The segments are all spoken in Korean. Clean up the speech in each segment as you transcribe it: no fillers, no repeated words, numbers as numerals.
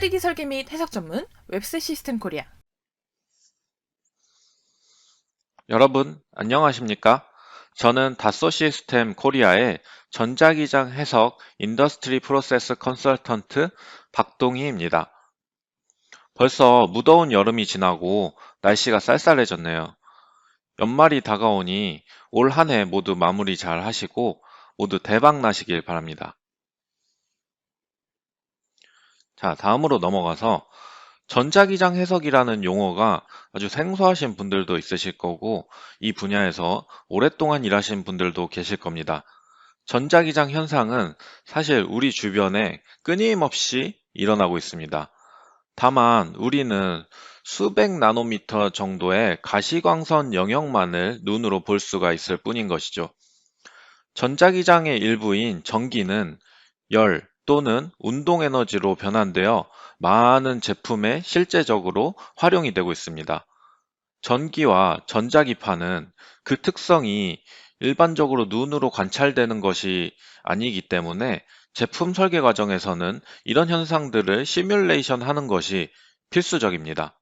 3D 설계 및 해석 전문 웹스 시스템 코리아. 여러분, 안녕하십니까? 저는 다소 시스템 코리아의 전자기장 해석 인더스트리 프로세스 컨설턴트 박동희입니다. 벌써 무더운 여름이 지나고 날씨가 쌀쌀해졌네요. 연말이 다가오니 올 한 해 모두 마무리 잘 하시고 모두 대박 나시길 바랍니다. 자, 다음으로 넘어가서 전자기장 해석이라는 용어가 아주 생소하신 분들도 있으실 거고, 이 분야에서 오랫동안 일하신 분들도 계실 겁니다. 전자기장 현상은 사실 우리 주변에 끊임없이 일어나고 있습니다. 다만 우리는 수백 나노미터 정도의 가시광선 영역만을 눈으로 볼 수가 있을 뿐인 것이죠. 전자기장의 일부인 전기는 열 또는 운동에너지로 변환되어 많은 제품에 실제적으로 활용이 되고 있습니다. 전기와 전자기파는 그 특성이 일반적으로 눈으로 관찰되는 것이 아니기 때문에 제품 설계 과정에서는 이런 현상들을 시뮬레이션 하는 것이 필수적입니다.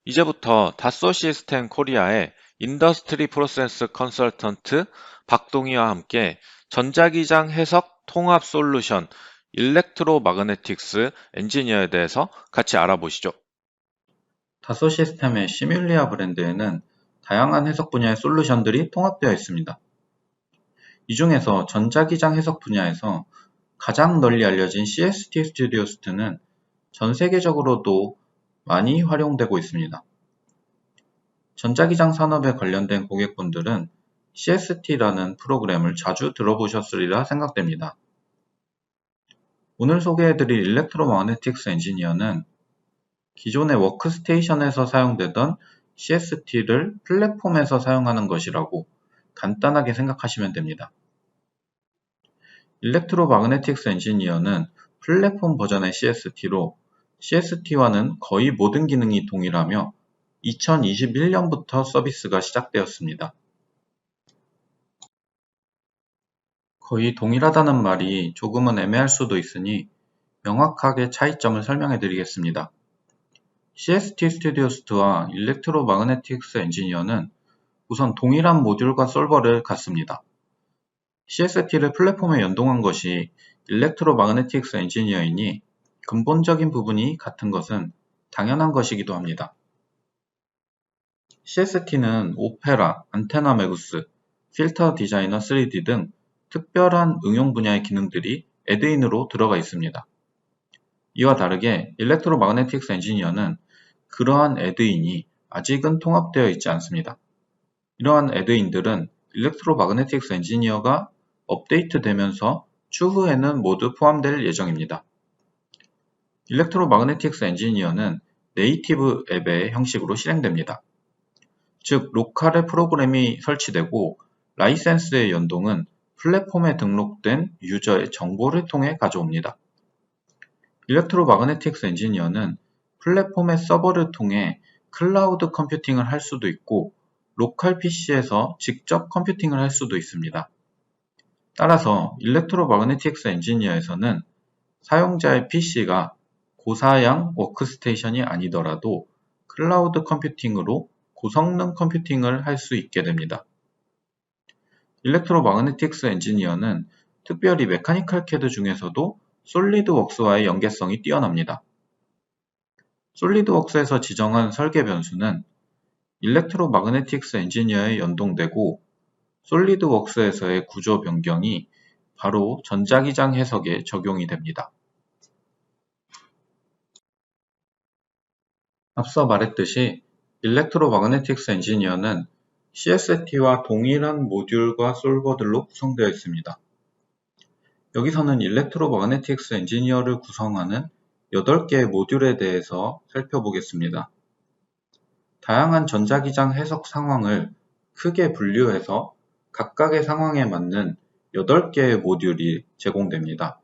이제부터 다소 시스템 코리아의 인더스트리 프로세스 컨설턴트 박동희와 함께 전자기장 해석 통합 솔루션 일렉트로마그네틱스 엔지니어에 대해서 같이 알아보시죠. 다소 시스템의 시뮬리아 브랜드에는 다양한 해석 분야의 솔루션들이 통합되어 있습니다. 이 중에서 전자기장 해석 분야에서 가장 널리 알려진 CST 스튜디오스트는 전 세계적으로도 많이 활용되고 있습니다. 전자기장 산업에 관련된 고객분들은 CST라는 프로그램을 자주 들어보셨으리라 생각됩니다. 오늘 소개해드릴 일렉트로마그네틱스 엔지니어는 기존의 워크스테이션에서 사용되던 CST를 플랫폼에서 사용하는 것이라고 간단하게 생각하시면 됩니다. 일렉트로마그네틱스 엔지니어는 플랫폼 버전의 CST로 CST와는 거의 모든 기능이 동일하며 2021년부터 서비스가 시작되었습니다. 거의 동일하다는 말이 조금은 애매할 수도 있으니 명확하게 차이점을 설명해 드리겠습니다. CST 스튜디오스트와 일렉트로마그네틱스 엔지니어는 우선 동일한 모듈과 솔버를 갖습니다. CST를 플랫폼에 연동한 것이 일렉트로마그네틱스 엔지니어이니 근본적인 부분이 같은 것은 당연한 것이기도 합니다. CST는 오페라, 안테나 매구스, 필터 디자이너 3D 등 특별한 응용 분야의 기능들이 애드인으로 들어가 있습니다. 이와 다르게 일렉트로마그네틱스 엔지니어는 그러한 애드인이 아직은 통합되어 있지 않습니다. 이러한 애드인들은 일렉트로마그네틱스 엔지니어가 업데이트되면서 추후에는 모두 포함될 예정입니다. 일렉트로마그네틱스 엔지니어는 네이티브 앱의 형식으로 실행됩니다. 즉, 로컬의 프로그램이 설치되고 라이센스의 연동은 플랫폼에 등록된 유저의 정보를 통해 가져옵니다. 일렉트로마그네틱스 엔지니어는 플랫폼의 서버를 통해 클라우드 컴퓨팅을 할 수도 있고 로컬 PC에서 직접 컴퓨팅을 할 수도 있습니다. 따라서 일렉트로마그네틱스 엔지니어에서는 사용자의 PC가 고사양 워크스테이션이 아니더라도 클라우드 컴퓨팅으로 고성능 컴퓨팅을 할 수 있게 됩니다. 일렉트로마그네틱스 엔지니어는 특별히 메카니컬 CAD 중에서도 솔리드웍스와의 연계성이 뛰어납니다. 솔리드웍스에서 지정한 설계 변수는 일렉트로마그네틱스 엔지니어에 연동되고 솔리드웍스에서의 구조 변경이 바로 전자기장 해석에 적용이 됩니다. 앞서 말했듯이 일렉트로마그네틱스 엔지니어는 CST와 동일한 모듈과 솔버들로 구성되어 있습니다. 여기서는 일렉트로마그네틱스 엔지니어를 구성하는 8개의 모듈에 대해서 살펴보겠습니다. 다양한 전자기장 해석 상황을 크게 분류해서 각각의 상황에 맞는 8개의 모듈이 제공됩니다.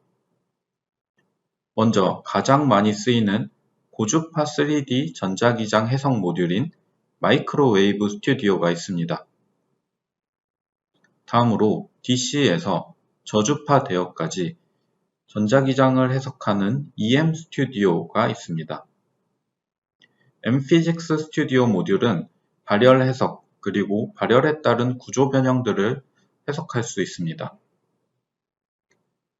먼저 가장 많이 쓰이는 고주파 3D 전자기장 해석 모듈인 마이크로웨이브 스튜디오가 있습니다. 다음으로 DC에서 저주파 대역까지 전자기장을 해석하는 EM 스튜디오가 있습니다. Mphysics 스튜디오 모듈은 발열 해석 그리고 발열에 따른 구조 변형들을 해석할 수 있습니다.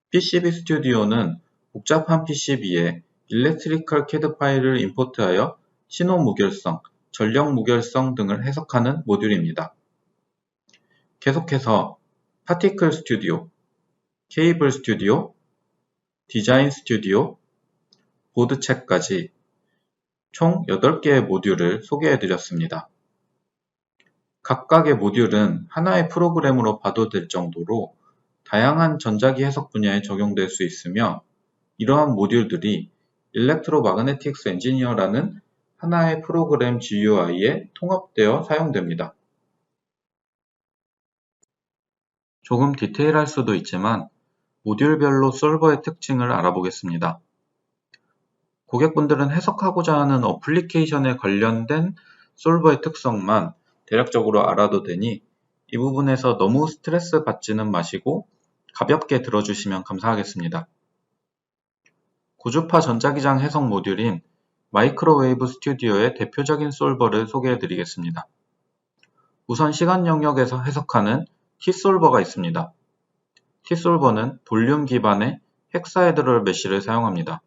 PCB 스튜디오는 복잡한 PCB에 일렉트리컬 CAD 파일을 임포트하여 신호 무결성, 전력 무결성 등을 해석하는 모듈입니다. 계속해서 파티클 스튜디오, 케이블 스튜디오, 디자인 스튜디오, 보드책까지 총 8개의 모듈을 소개해드렸습니다. 각각의 모듈은 하나의 프로그램으로 봐도 될 정도로 다양한 전자기 해석 분야에 적용될 수 있으며 이러한 모듈들이 일렉트로마그네틱스 엔지니어라는 하나의 프로그램 GUI에 통합되어 사용됩니다. 조금 디테일할 수도 있지만 모듈별로 솔버의 특징을 알아보겠습니다. 고객분들은 해석하고자 하는 어플리케이션에 관련된 솔버의 특성만 대략적으로 알아도 되니 이 부분에서 너무 스트레스 받지는 마시고 가볍게 들어주시면 감사하겠습니다. 고주파 전자기장 해석 모듈인 마이크로웨이브 스튜디오의 대표적인 솔버를 소개해 드리겠습니다. 우선 시간 영역에서 해석하는 T솔버가 있습니다. T솔버는 볼륨 기반의 헥사헤드럴 메쉬를 사용합니다.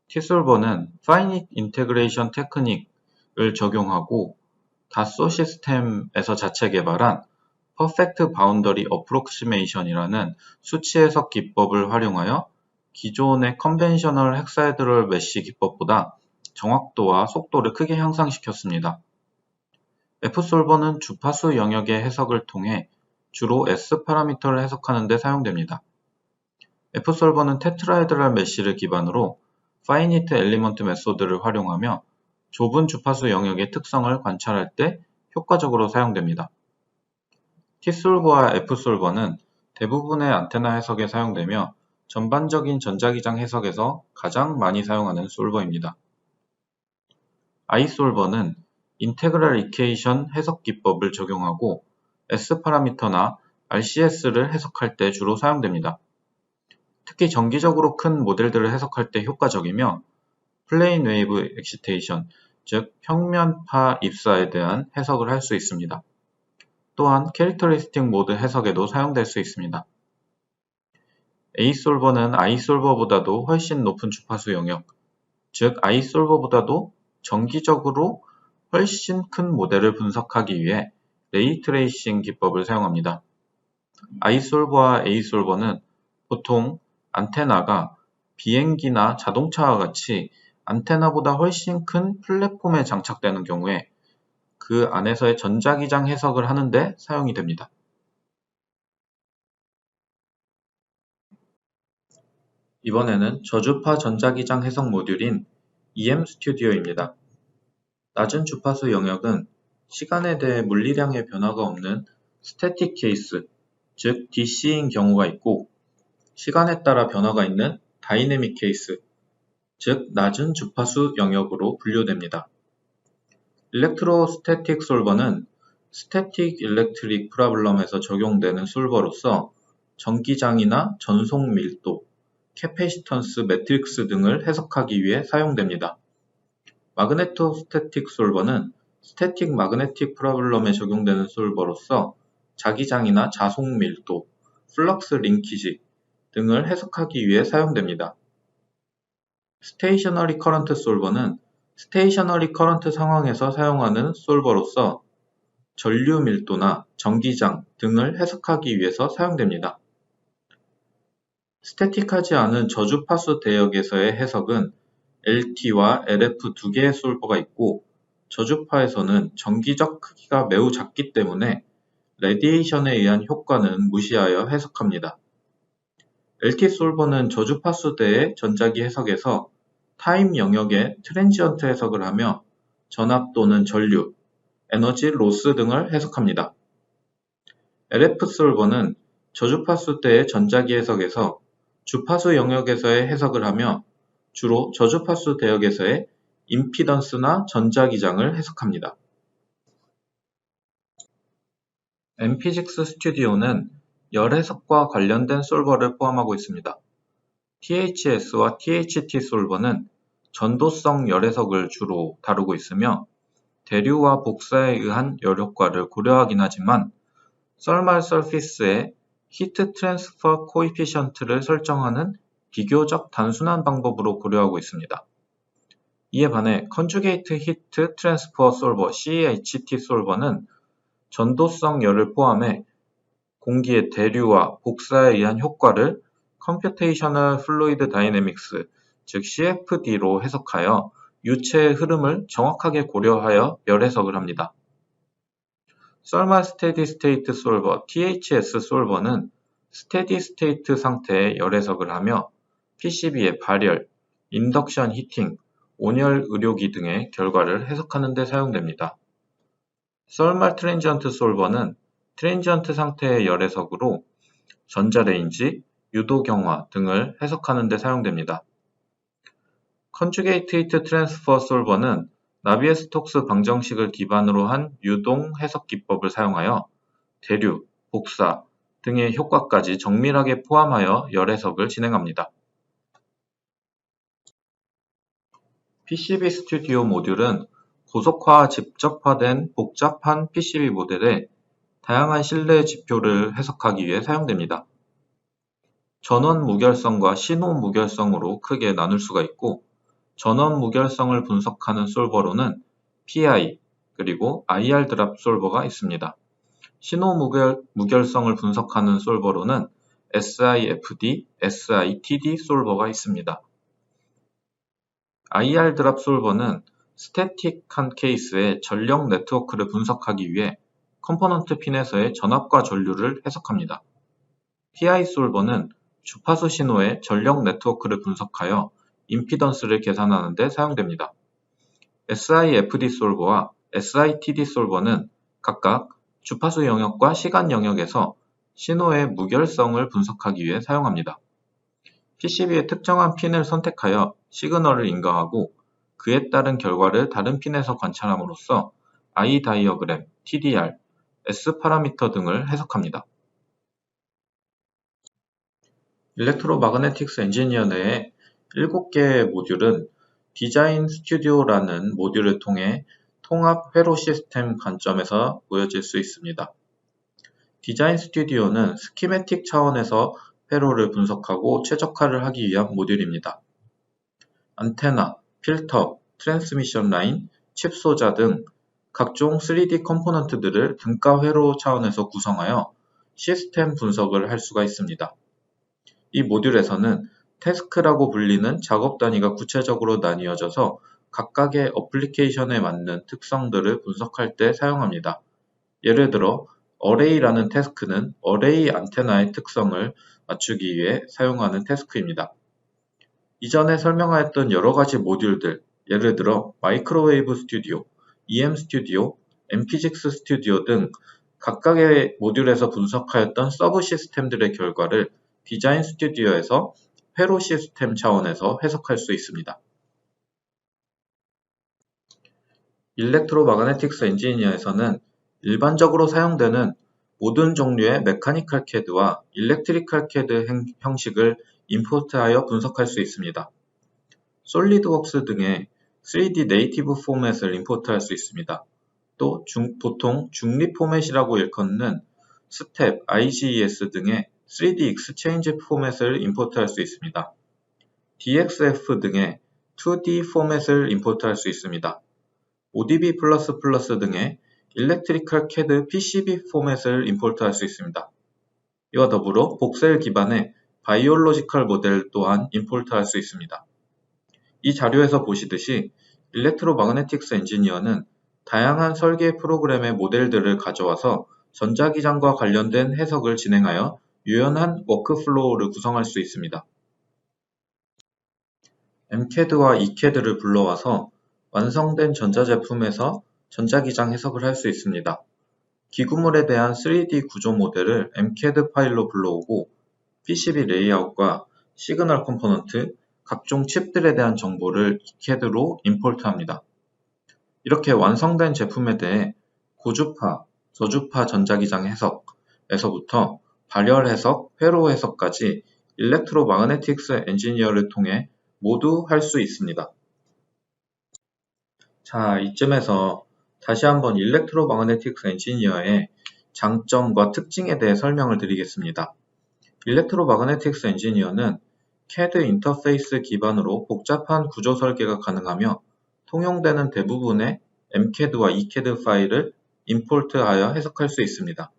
T솔버는 파이닛 인테그레이션 테크닉을 적용하고 다소 시스템에서 자체 개발한 퍼펙트 바운더리 어프록시메이션이라는 수치 해석 기법을 활용하여 기존의 컨벤셔널 헥사헤드럴 메쉬 기법보다 정확도와 속도를 크게 향상시켰습니다. F솔버는 주파수 영역의 해석을 통해 주로 S 파라미터를 해석하는 데 사용됩니다. F솔버는 테트라헤드럴 메쉬를 기반으로 파이니트 엘리먼트 메소드를 활용하며 좁은 주파수 영역의 특성을 관찰할 때 효과적으로 사용됩니다. T솔버와 F솔버는 대부분의 안테나 해석에 사용되며 전반적인 전자기장 해석에서 가장 많이 사용하는 솔버입니다. I솔버는 인테그랄 이퀘이션 해석 기법을 적용하고 S 파라미터나 RCS를 해석할 때 주로 사용됩니다. 특히 정기적으로 큰 모델들을 해석할 때 효과적이며 플레인 웨이브 엑시테이션, 즉 평면파 입사에 대한 해석을 할 수 있습니다. 또한 캐릭터리스틱 모드 해석에도 사용될 수 있습니다. A솔버는 I솔버보다도 훨씬 높은 주파수 영역, 즉 I솔버보다도 정기적으로 훨씬 큰 모델을 분석하기 위해 레이트레이싱 기법을 사용합니다. I솔버와 A솔버는 보통 안테나가 비행기나 자동차와 같이 안테나보다 훨씬 큰 플랫폼에 장착되는 경우에 그 안에서의 전자기장 해석을 하는데 사용이 됩니다. 이번에는 저주파 전자기장 해석 모듈인 EM 스튜디오입니다. 낮은 주파수 영역은 시간에 대해 물리량의 변화가 없는 스태틱 케이스, 즉 DC인 경우가 있고 시간에 따라 변화가 있는 다이내믹 케이스, 즉 낮은 주파수 영역으로 분류됩니다. 일렉트로스태틱 솔버는 스태틱 일렉트릭 프로블럼에서 적용되는 솔버로서 전기장이나 전송 밀도, 캐패시턴스 매트릭스 등을 해석하기 위해 사용됩니다. 마그네토스태틱 솔버는 스태틱 마그네틱 프로블럼에 적용되는 솔버로서 자기장이나 자송 밀도, 플럭스 링키지 등을 해석하기 위해 사용됩니다. 스테이셔너리 커런트 솔버는 스테이셔너리 커런트 상황에서 사용하는 솔버로서 전류 밀도나 전기장 등을 해석하기 위해서 사용됩니다. 스태틱하지 않은 저주파수 대역에서의 해석은 LT와 LF 두 개의 솔버가 있고 저주파에서는 전기적 크기가 매우 작기 때문에 레디에이션에 의한 효과는 무시하여 해석합니다. LT 솔버는 저주파수대의 전자기 해석에서 타임 영역의 트랜지언트 해석을 하며 전압 또는 전류, 에너지 로스 등을 해석합니다. LF 솔버는 저주파수대의 전자기 해석에서 주파수 영역에서의 해석을 하며 주로 저주파수 대역에서의 임피던스나 전자기장을 해석합니다. Mphysics 스튜디오는 열 해석과 관련된 솔버를 포함하고 있습니다. THS와 THT 솔버는 전도성 열 해석을 주로 다루고 있으며 대류와 복사에 의한 열 효과를 고려하긴 하지만 썰말 서피스의 히트 트랜스퍼 코이피션트를 설정하는 비교적 단순한 방법으로 고려하고 있습니다. 이에 반해 컨주게이트 히트 트랜스퍼 솔버 CHT 솔버는 전도성 열을 포함해 공기의 대류와 복사에 의한 효과를 컴퓨테이셔널 플루이드 다이내믹스, 즉 CFD로 해석하여 유체의 흐름을 정확하게 고려하여 열 해석을 합니다. 썰말 스테디 스테이트 솔버 THS 솔버는 스테디 스테이트 상태의 열 해석을 하며 PCB의 발열, 인덕션 히팅, 온열 의료기 등의 결과를 해석하는 데 사용됩니다. 썰말 트랜지언트 솔버는 트랜지언트 상태의 열 해석으로 전자레인지, 유도 경화 등을 해석하는 데 사용됩니다. 컨주게이트 히트 트랜스퍼 솔버는 나비에-스톡스 방정식을 기반으로 한 유동 해석 기법을 사용하여 대류, 복사 등의 효과까지 정밀하게 포함하여 열 해석을 진행합니다. PCB 스튜디오 모듈은 고속화 집적화된 복잡한 PCB 모델에 다양한 실내 지표를 해석하기 위해 사용됩니다. 전원 무결성과 신호 무결성으로 크게 나눌 수가 있고, 전원 무결성을 분석하는 솔버로는 PI 그리고 IR 드랍 솔버가 있습니다. 신호 무결성을 분석하는 솔버로는 SIFD, SITD 솔버가 있습니다. IR 드랍 솔버는 스태틱한 케이스의 전력 네트워크를 분석하기 위해 컴포넌트 핀에서의 전압과 전류를 해석합니다. PI 솔버는 주파수 신호의 전력 네트워크를 분석하여 임피던스를 계산하는 데 사용됩니다. SIFD 솔버와 SITD 솔버는 각각 주파수 영역과 시간 영역에서 신호의 무결성을 분석하기 위해 사용합니다. PCB의 특정한 핀을 선택하여 시그널을 인가하고 그에 따른 결과를 다른 핀에서 관찰함으로써 I 다이어그램, TDR, S 파라미터 등을 해석합니다. 일렉트로마그네틱스 엔지니어 내에 7개의 모듈은 디자인 스튜디오라는 모듈을 통해 통합 회로 시스템 관점에서 보여질 수 있습니다. 디자인 스튜디오는 스키매틱 차원에서 회로를 분석하고 최적화를 하기 위한 모듈입니다. 안테나, 필터, 트랜스미션 라인, 칩 소자 등 각종 3D 컴포넌트들을 등가 회로 차원에서 구성하여 시스템 분석을 할 수가 있습니다. 이 모듈에서는 태스크라고 불리는 작업 단위가 구체적으로 나뉘어져서 각각의 어플리케이션에 맞는 특성들을 분석할 때 사용합니다. 예를 들어 어레이라는 태스크는 어레이 안테나의 특성을 맞추기 위해 사용하는 태스크입니다. 이전에 설명하였던 여러 가지 모듈들, 예를 들어 마이크로웨이브 스튜디오, EM 스튜디오, 엠피직스 스튜디오 등 각각의 모듈에서 분석하였던 서브 시스템들의 결과를 디자인 스튜디오에서 회로 시스템 차원에서 해석할 수 있습니다. 일렉트로마그네틱스 엔지니어에서는 일반적으로 사용되는 모든 종류의 메카니컬 CAD와 일렉트리컬 CAD 형식을 임포트하여 분석할 수 있습니다. 솔리드웍스 등의 3D 네이티브 포맷을 임포트할 수 있습니다. 또 보통 중립 포맷이라고 일컫는 스텝, IGES 등의 3D 익스체인지 포맷을 임포트할 수 있습니다. DXF 등의 2D 포맷을 임포트할 수 있습니다. ODB++ 등의 일렉트리컬 CAD PCB 포맷을 임포트할 수 있습니다. 이와 더불어 복셀 기반의 바이올로지컬 모델 또한 임포트할 수 있습니다. 이 자료에서 보시듯이 일렉트로마그네틱스 엔지니어는 다양한 설계 프로그램의 모델들을 가져와서 전자기장과 관련된 해석을 진행하여 유연한 워크플로우를 구성할 수 있습니다. MCAD와 ECAD를 불러와서 완성된 전자제품에서 전자기장 해석을 할 수 있습니다. 기구물에 대한 3D 구조 모델을 MCAD 파일로 불러오고 PCB 레이아웃과 시그널 컴포넌트, 각종 칩들에 대한 정보를 ECAD로 임포트합니다. 이렇게 완성된 제품에 대해 고주파, 저주파 전자기장 해석에서부터 발열 해석, 회로 해석까지 일렉트로마그네틱스 엔지니어를 통해 모두 할 수 있습니다. 자, 이쯤에서 다시 한번 일렉트로마그네틱스 엔지니어의 장점과 특징에 대해 설명을 드리겠습니다. 일렉트로마그네틱스 엔지니어는 CAD 인터페이스 기반으로 복잡한 구조 설계가 가능하며 통용되는 대부분의 MCAD와 ECAD 파일을 임포트하여 해석할 수 있습니다.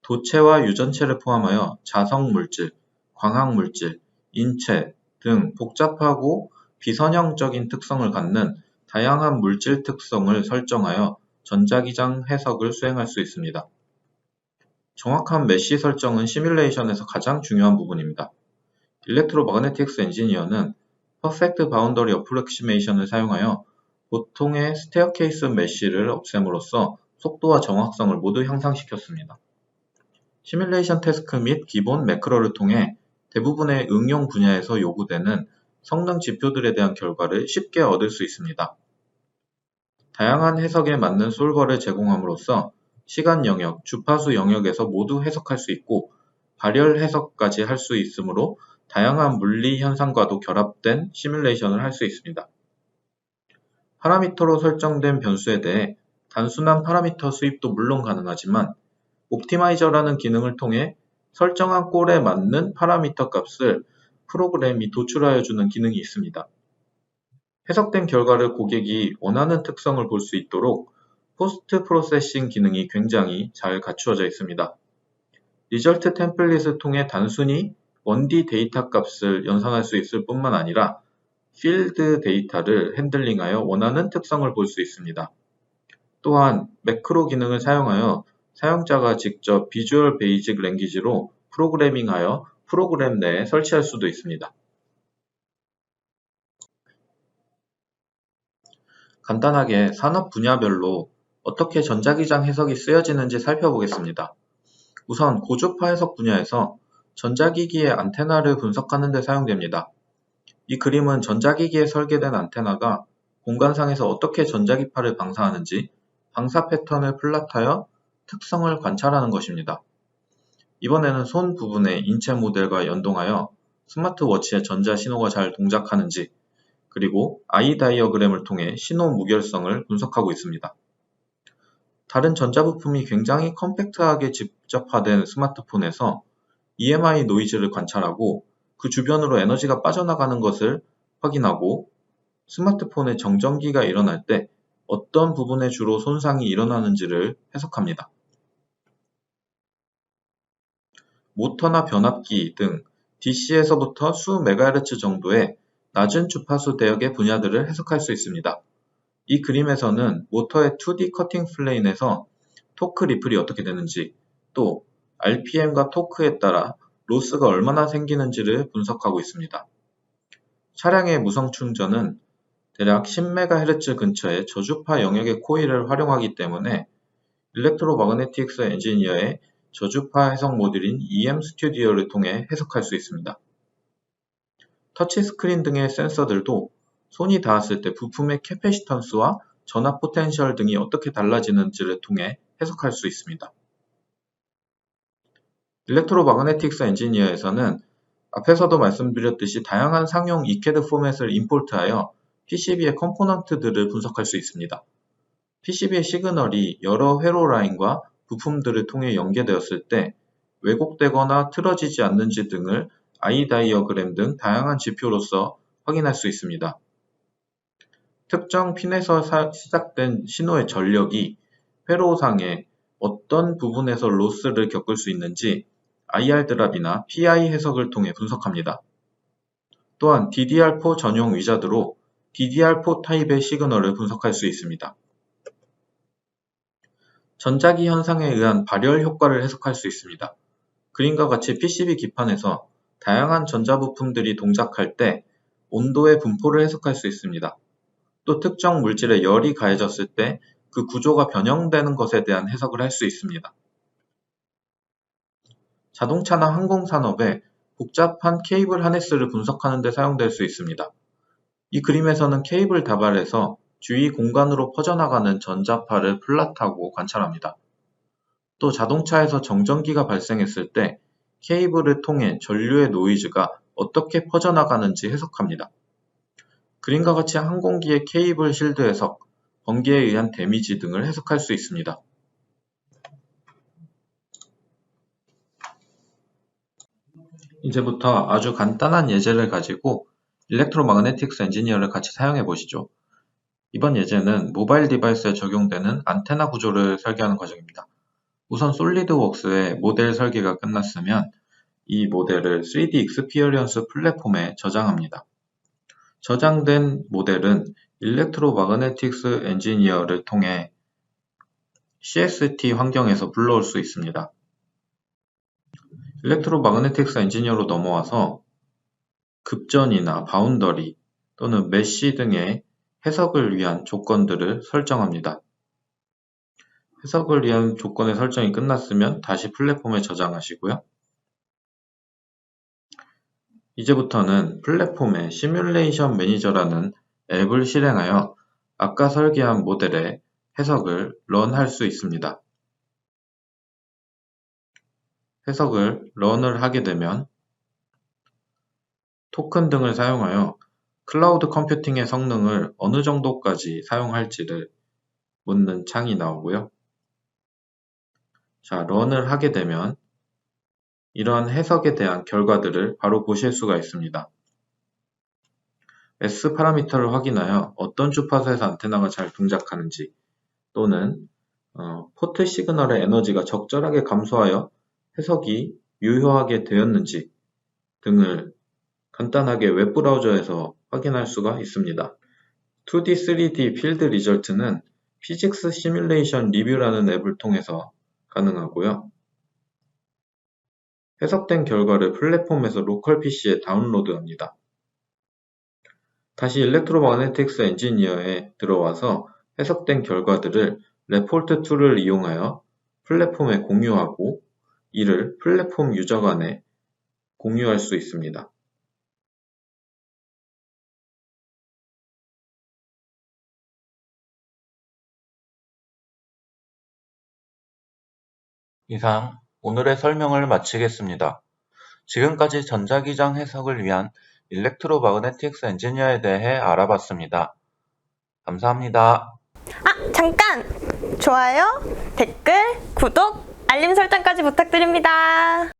도체와 유전체를 포함하여 자성물질, 광학물질, 인체 등 복잡하고 비선형적인 특성을 갖는 다양한 물질 특성을 설정하여 전자기장 해석을 수행할 수 있습니다. 정확한 메쉬 설정은 시뮬레이션에서 가장 중요한 부분입니다. 일렉트로마그네틱스 엔지니어는 퍼펙트 바운더리 어프로키시메이션을 사용하여 보통의 스테어케이스 메쉬를 없앰으로써 속도와 정확성을 모두 향상시켰습니다. 시뮬레이션 태스크 및 기본 매크로를 통해 대부분의 응용 분야에서 요구되는 성능 지표들에 대한 결과를 쉽게 얻을 수 있습니다. 다양한 해석에 맞는 솔버를 제공함으로써 시간 영역, 주파수 영역에서 모두 해석할 수 있고 발열 해석까지 할 수 있으므로 다양한 물리 현상과도 결합된 시뮬레이션을 할 수 있습니다. 파라미터로 설정된 변수에 대해 단순한 파라미터 수입도 물론 가능하지만 옵티마이저라는 기능을 통해 설정한 꼴에 맞는 파라미터 값을 프로그램이 도출하여 주는 기능이 있습니다. 해석된 결과를 고객이 원하는 특성을 볼 수 있도록 포스트 프로세싱 기능이 굉장히 잘 갖추어져 있습니다. 리절트 템플릿을 통해 단순히 1D 데이터 값을 연산할 수 있을 뿐만 아니라 필드 데이터를 핸들링하여 원하는 특성을 볼 수 있습니다. 또한 매크로 기능을 사용하여 사용자가 직접 비주얼 베이직 랭귀지로 프로그래밍하여 프로그램 내에 설치할 수도 있습니다. 간단하게 산업 분야별로 어떻게 전자기장 해석이 쓰여지는지 살펴보겠습니다. 우선 고주파 해석 분야에서 전자기기의 안테나를 분석하는 데 사용됩니다. 이 그림은 전자기기에 설계된 안테나가 공간상에서 어떻게 전자기파를 방사하는지 방사 패턴을 플롯하여 특성을 관찰하는 것입니다. 이번에는 손 부분의 인체 모델과 연동하여 스마트워치의 전자 신호가 잘 동작하는지 그리고 아이 다이어그램을 통해 신호 무결성을 분석하고 있습니다. 다른 전자부품이 굉장히 컴팩트하게 집적화된 스마트폰에서 EMI 노이즈를 관찰하고 그 주변으로 에너지가 빠져나가는 것을 확인하고 스마트폰의 정전기가 일어날 때 어떤 부분에 주로 손상이 일어나는지를 해석합니다. 모터나 변압기 등 DC에서부터 수 메가헤르츠 정도의 낮은 주파수 대역의 분야들을 해석할 수 있습니다. 이 그림에서는 모터의 2D 커팅 플레인에서 토크 리플이 어떻게 되는지 또 RPM과 토크에 따라 로스가 얼마나 생기는지를 분석하고 있습니다. 차량의 무선 충전은 대략 10MHz 근처의 저주파 영역의 코일을 활용하기 때문에 일렉트로마그네틱스 엔지니어의 저주파 해석 모듈인 EM 스튜디오를 통해 해석할 수 있습니다. 터치스크린 등의 센서들도 손이 닿았을 때 부품의 캐패시턴스와 전압 포텐셜 등이 어떻게 달라지는지를 통해 해석할 수 있습니다. 일렉트로마그네틱스 엔지니어에서는 앞에서도 말씀드렸듯이 다양한 상용 ECAD 포맷을 임포트하여 PCB의 컴포넌트들을 분석할 수 있습니다. PCB의 시그널이 여러 회로 라인과 부품들을 통해 연계되었을 때 왜곡되거나 틀어지지 않는지 등을 아이 다이어그램 등 다양한 지표로서 확인할 수 있습니다. 특정 핀에서 시작된 신호의 전력이 회로상의 어떤 부분에서 로스를 겪을 수 있는지 IR 드랍이나 PI 해석을 통해 분석합니다. 또한 DDR4 전용 위자드로 DDR4 타입의 시그널을 분석할 수 있습니다. 전자기 현상에 의한 발열 효과를 해석할 수 있습니다. 그림과 같이 PCB 기판에서 다양한 전자부품들이 동작할 때 온도의 분포를 해석할 수 있습니다. 또 특정 물질에 열이 가해졌을 때 그 구조가 변형되는 것에 대한 해석을 할 수 있습니다. 자동차나 항공산업에 복잡한 케이블 하네스를 분석하는 데 사용될 수 있습니다. 이 그림에서는 케이블 다발에서 주위 공간으로 퍼져나가는 전자파를 플롯하고 관찰합니다. 또 자동차에서 정전기가 발생했을 때 케이블을 통해 전류의 노이즈가 어떻게 퍼져나가는지 해석합니다. 그림과 같이 항공기의 케이블 실드 해석, 번개에 의한 데미지 등을 해석할 수 있습니다. 이제부터 아주 간단한 예제를 가지고 일렉트로마그네틱스 엔지니어를 같이 사용해 보시죠. 이번 예제는 모바일 디바이스에 적용되는 안테나 구조를 설계하는 과정입니다. 우선 솔리드웍스의 모델 설계가 끝났으면 이 모델을 3D 익스피리언스 플랫폼에 저장합니다. 저장된 모델은 일렉트로마그네틱스 엔지니어를 통해 CST 환경에서 불러올 수 있습니다. 일렉트로마그네틱스 엔지니어로 넘어와서 급전이나 바운더리 또는 메쉬 등의 해석을 위한 조건들을 설정합니다. 해석을 위한 조건의 설정이 끝났으면 다시 플랫폼에 저장하시고요. 이제부터는 플랫폼에 시뮬레이션 매니저라는 앱을 실행하여 아까 설계한 모델의 해석을 런할 수 있습니다. 해석을 런을 하게 되면 토큰 등을 사용하여 클라우드 컴퓨팅의 성능을 어느 정도까지 사용할지를 묻는 창이 나오고요. 자, 런을 하게 되면 이러한 해석에 대한 결과들을 바로 보실 수가 있습니다. S 파라미터를 확인하여 어떤 주파수에서 안테나가 잘 동작하는지 또는 포트 시그널의 에너지가 적절하게 감소하여 해석이 유효하게 되었는지 등을 간단하게 웹브라우저에서 확인할 수가 있습니다. 2D, 3D 필드 리절트는 피직스 시뮬레이션 리뷰라는 앱을 통해서 가능하고요. 해석된 결과를 플랫폼에서 로컬 PC에 다운로드합니다. 다시 일렉트로마그네틱스 엔지니어에 들어와서 해석된 결과들을 레포트 툴을 이용하여 플랫폼에 공유하고 이를 플랫폼 유저 간에 공유할 수 있습니다. 이상 오늘의 설명을 마치겠습니다. 지금까지 전자기장 해석을 위한 일렉트로마그네틱스 엔지니어에 대해 알아봤습니다. 감사합니다. 잠깐! 좋아요, 댓글, 구독, 알림 설정까지 부탁드립니다.